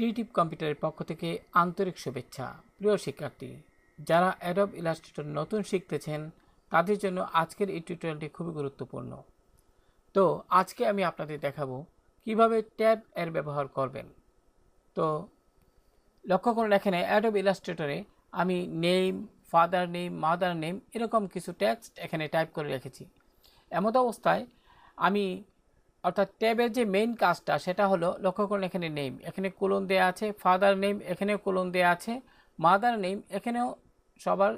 Creative কম্পিউটারের পক্ষ থেকে আন্তরিক শুভেচ্ছা। প্রিয় শিক্ষার্থী, যারা অ্যাডব ইলাস্ট্রেটর নতুন শিখতেছেন তাদের জন্য আজকের এই টিউটোরিয়ালটি খুবই গুরুত্বপূর্ণ। তো আজকে আমি আপনাদের দেখাবো কিভাবে ট্যাব এর ব্যবহার করবেন। তো লক্ষ্য করুন, এখানে অ্যাডব ইলাস্ট্রেটরে আমি name, father name, mother name এরকম কিছু টেক্সট এখানে টাইপ করে রেখেছি। এমত অবস্থায় আমি অর্থাৎ ট্যাবের যে মেইন কাজটা সেটা হলো, লক্ষ্য করুন এখানে নেম, এখানে কোলন দেয়া আছে, ফাদার নেম এখানেও কোলন দেয়া আছে, মাদার নেম এখানেও সবার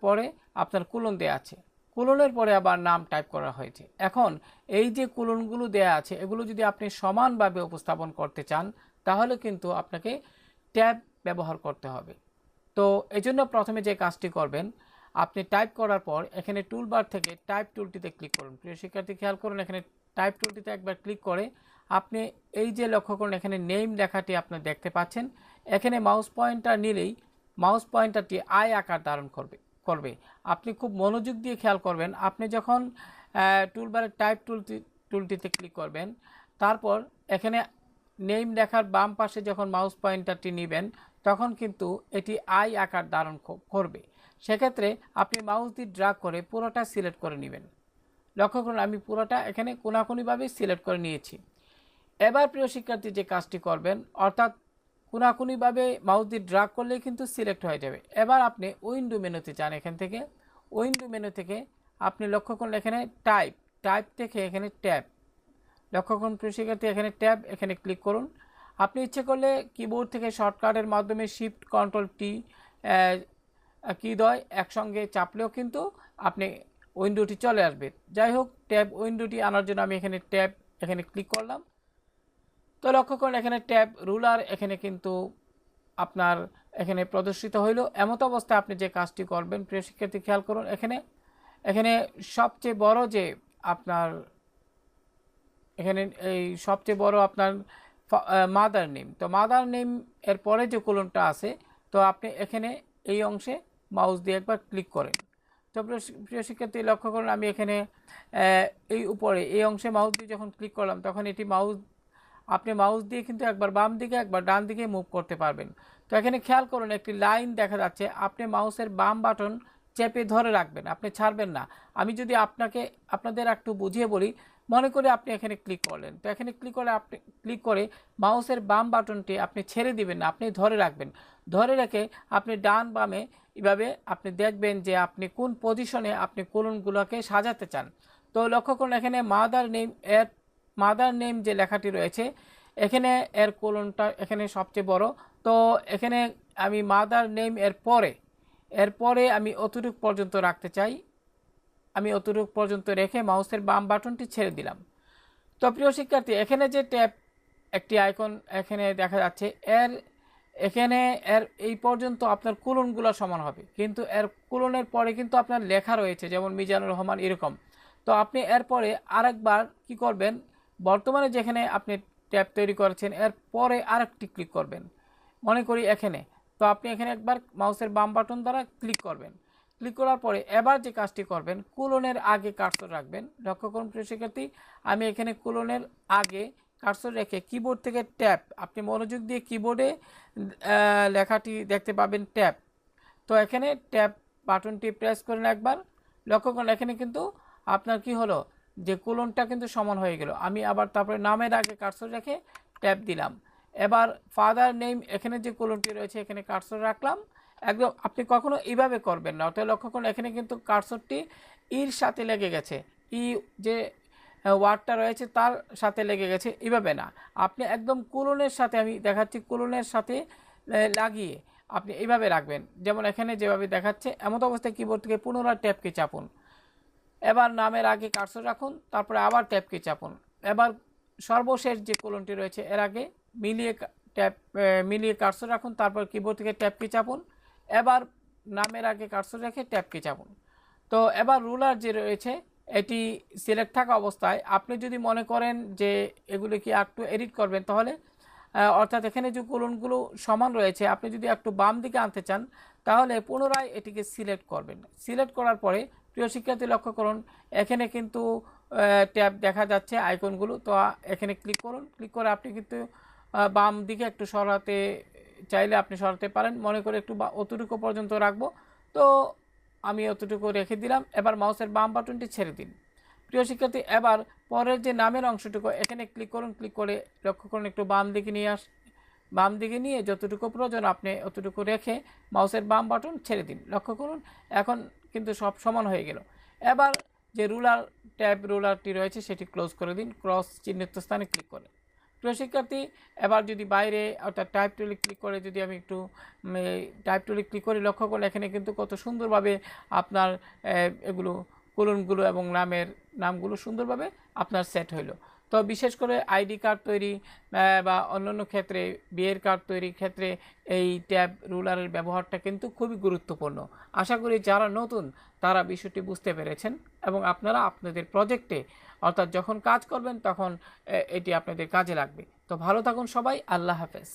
পরে আপনার কোলন দেয়া আছে, কোলনের পরে আবার নাম টাইপ করা হয়েছে। এখন এই যে কোলনগুলো দেয়া আছে এগুলো যদি আপনি সমানভাবে উপস্থাপন করতে চান তাহলে কিন্তু আপনাকে ট্যাব ব্যবহার করতে হবে। তো এই জন্য প্রথমে যে কাজটি করবেন, আপনি টাইপ করার পর এখানে টুলবার থেকে টাইপ টুলটিতে ক্লিক করুন। প্রিয় শিক্ষার্থী, খেয়াল করুন এখানে টাইপ টুলটিতে একবার ক্লিক করে আপনি এই যে লক্ষ্য করুন এখানে নেম লেখাটি আপনি দেখতে পাচ্ছেন, এখানে মাউস পয়েন্টার নিলেই মাউস পয়েন্টারটি আই আকার ধারণ করবে। আপনি খুব মনোযোগ দিয়ে খেয়াল করবেন, আপনি যখন টুলবারের টাইপ টুলটিতে ক্লিক করবেন তারপর এখানে নেম লেখার বাম পাশে যখন মাউস পয়েন্টারটি নেবেন তখন কিন্তু এটি আই আকার ধারণ করবে। সেক্ষেত্রে আপনি মাউস দিয়ে ড্র্যাগ করে পুরোটা সিলেক্ট করে নেবেন। লক্ষ্য করুন আমি পুরোটা এখানে কোনাকুনিভাবে সিলেক্ট করে নিয়েছি। এবার প্রিয় শিক্ষার্থী যে কাজটি করবেন, অর্থাৎ কোনাকুনিভাবে মাউস দিয়ে ড্র্যাগ করলেই কিন্তু সিলেক্ট হয়ে যাবে। এবার আপনি উইন্ডো মেনুতে যান, এখান থেকে উইন্ডো মেনু থেকে আপনি লক্ষ্য করুন এখানে টাইপ থেকে এখানে ট্যাব, লক্ষ্য করুন প্রিয় শিক্ষার্থী এখানে ট্যাব, এখানে ক্লিক করুন। আপনি ইচ্ছে করলে কিবোর্ড থেকে শর্টকাটের মাধ্যমে শিফট কন্ট্রোল টি কি দয় একসঙ্গে চাপলেও কিন্তু আপনি উইন্ডোটি চলে আসবে। যাই হোক, ট্যাব উইন্ডোটি আনার জন্য আমি এখানে ট্যাব এখানে ক্লিক করলাম। তো লক্ষ্য করুন এখানে ট্যাব রুলার এখানে কিন্তু আপনার এখানে প্রদর্শিত হইল। এমত অবস্থায় আপনি যে কাজটি করবেন প্রিয় শিক্ষার্থী, খেয়াল করুন এখানে সবচেয়ে বড় যে আপনার এখানে এই সবচেয়ে বড় আপনার মাদার নেম, তো মাদার নেম এর পরে যে কোলনটা আছে, তো আপনি এখানে এই অংশে মাউস দিয়ে একবার ক্লিক করেন। তো প্রিয় শিক্ষার্থী লক্ষ্য করুন আমি এখানে এই উপরে এই অংশে মাউস দিয়ে যখন ক্লিক করলাম তখন এটি আপনি মাউস দিয়ে কিন্তু একবার বাম দিকে একবার ডান দিকে মুভ করতে পারবেন। তো এখানে খেয়াল করুন একটি লাইন দেখা যাচ্ছে, আপনি মাউসের বাম বাটন চেপে ধরে রাখবেন, আপনি ছাড়বেন না। আমি যদি আপনাদের একটু বুঝিয়ে বলি, মনে করে আপনি এখানে ক্লিক করলেন, তো এখানে ক্লিক করে মাউসের বাম বাটনটি আপনি ছেড়ে দিবেন না, আপনি ধরে রাখবেন। ধরে রেখে আপনি ডান বামে এভাবে আপনি দেখবেন যে আপনি কোন পজিশনে আপনি কোলনগুলোকে সাজাতে চান। তো লক্ষ্য করুন এখানে মাদার নেম যে লেখাটি রয়েছে এখানে এর কোলনটা এখানে সবচেয়ে বড়। তো এখানে আমি মাদার নেম এরপরে আমি অতটুকু পর্যন্ত রাখতে চাই, আমি অতটুকু পর্যন্ত রেখে মাউসের বাম বাটনটি ছেড়ে দিলাম। তো প্রিয় শিক্ষার্থী এখানে যে ট্যাব একটি আইকন এখানে দেখা যাচ্ছে, এখানে এই পর্যন্ত আপনার কোলনগুলো সমান হবে, কিন্তু এর কোলনের পরে কিন্তু আপনার লেখা রয়েছে যেমন মিজানুর রহমান এরকম। তো আপনি এরপরে আরেকবার কি করবেন, বর্তমানে যেখানে আপনি ট্যাব তৈরি করেছেন এর পরে আরেকটি ক্লিক করবেন, মনে করি এখানে। তো আপনি এখানে একবার মাউসের বাম বাটন দ্বারা ক্লিক করবেন। ক্লিক করার পরে এবার যে কাজটি করবেন, কোলনের আগে কার্সর রাখবেন। লক্ষ্য করুন প্রিয় শিক্ষার্থী আমি এখানে কোলনের আগে কার্সর রেখে কিবোর্ড থেকে ট্যাব, আপনি মনোযোগ দিয়ে কিবোর্ডে লেখাটি দেখতে পাবেন ট্যাব। তো এখানে ট্যাব বাটনটি প্রেস করেন একবার। লক্ষ্য করুন এখানে কিন্তু আপনার কি হলো, যে কোলনটা কিন্তু সমান হয়ে গেল। আমি আবার তারপরে নামের আগে কার্সর রেখে ট্যাব দিলাম। এবার ফাদার নেম এখানে যে কোলনটি রয়েছে এখানে কার্সর রাখলাম। একদম আপনি কখনো এইভাবে করবেন না, অর্থাৎ লক্ষ্য করুন এখানে কিন্তু কার্সরটি ইর সাথে লেগে গেছে, ই যে ওয়ার্ডটা রয়েছে তার সাথে লেগে গেছে, এইভাবে না, আপনি একদম কোলনের সাথে, আমি দেখাচ্ছি কোলনের সাথে লাগিয়ে আপনি এইভাবে রাখবেন, যেমন এখানে যেভাবে দেখাচ্ছে। এমন অবস্থায় কিবোর্ড থেকে পুনরায় ট্যাবকে চাপুন। এবার নামের আগে কার্সর রাখুন, তারপরে আবার ট্যাবকে চাপুন। এবার সর্বশেষ যে কোলনটি রয়েছে এর আগে মিলিয়ে কার্সর রাখুন, তারপর কিবোর্ড থেকে ট্যাবকে চাপুন। এবার নামের আগে কার্সর রেখে ট্যাবকে চাপুন। তো এবার রুলার যে রয়েছে এটি সিলেক্ট থাকা অবস্থায় আপনি যদি মনে করেন যে এগুলো কি একটু এডিট করবেন, তাহলে অর্থাৎ এখানে যে কোলনগুলো সমান রয়েছে আপনি যদি একটু বাম দিকে আনতে চান তাহলে পুনরায় এটিকে সিলেক্ট করবেন। সিলেক্ট করার পরে প্রিয় শিক্ষার্থী লক্ষ্য করুন এখানে কিন্তু ট্যাব দেখা যাচ্ছে আইকনগুলো। তো এখানে ক্লিক করুন, ক্লিক করে আপনি কিন্তু বাম দিকে একটু সরাতে চাইলে আপনি সরাতে পারেন, মনে করে একটু অতটুকু পর্যন্ত রাখবো। তো আমি অতটুকু রেখে দিলাম। এবার মাউসের বাম বাটনটি ছেড়ে দিন। প্রিয় শিক্ষার্থী, এবার পরের যে নামের অংশটুকু এখানে ক্লিক করুন। ক্লিক করে লক্ষ্য করুন একটু বাম দিকে বাম দিকে নিয়ে যতটুকু প্রয়োজন আপনি অতটুকু রেখে মাউসের বাম বাটন ছেড়ে দিন। লক্ষ্য করুন এখন কিন্তু সব সমান হয়ে গেল। এবার যে রুলারটি রয়েছে সেটি ক্লোজ করে দিন, ক্রস চিহ্নিত স্থানে ক্লিক করে। প্রিয় শিক্ষার্থী, এবার যদি বাইরে অর্থাৎ টাইপ টুলে ক্লিক করে যদি আমি একটু টাইপ টুলে ক্লিক করে লক্ষ্য করলে এখানে কিন্তু কত সুন্দরভাবে আপনার এগুলো কলমগুলো এবং নামগুলো সুন্দরভাবে আপনার সেট হইল। তো বিশেষ করে আইডি কার্ড তৈরি বা অন্যান্য ক্ষেত্রে বিয়ের কার্ড তৈরির ক্ষেত্রে এই ট্যাব রুলারের ব্যবহারটা কিন্তু খুবই গুরুত্বপূর্ণ। আশা করি যারা নতুন তারা বিষয়টি বুঝতে পেরেছেন এবং আপনারা আপনাদের প্রজেক্টে অর্থাৎ যখন কাজ করবেন তখন এটি আপনাদের কাজে লাগবে। তো ভালো থাকুন সবাই, আল্লাহ হাফেজ।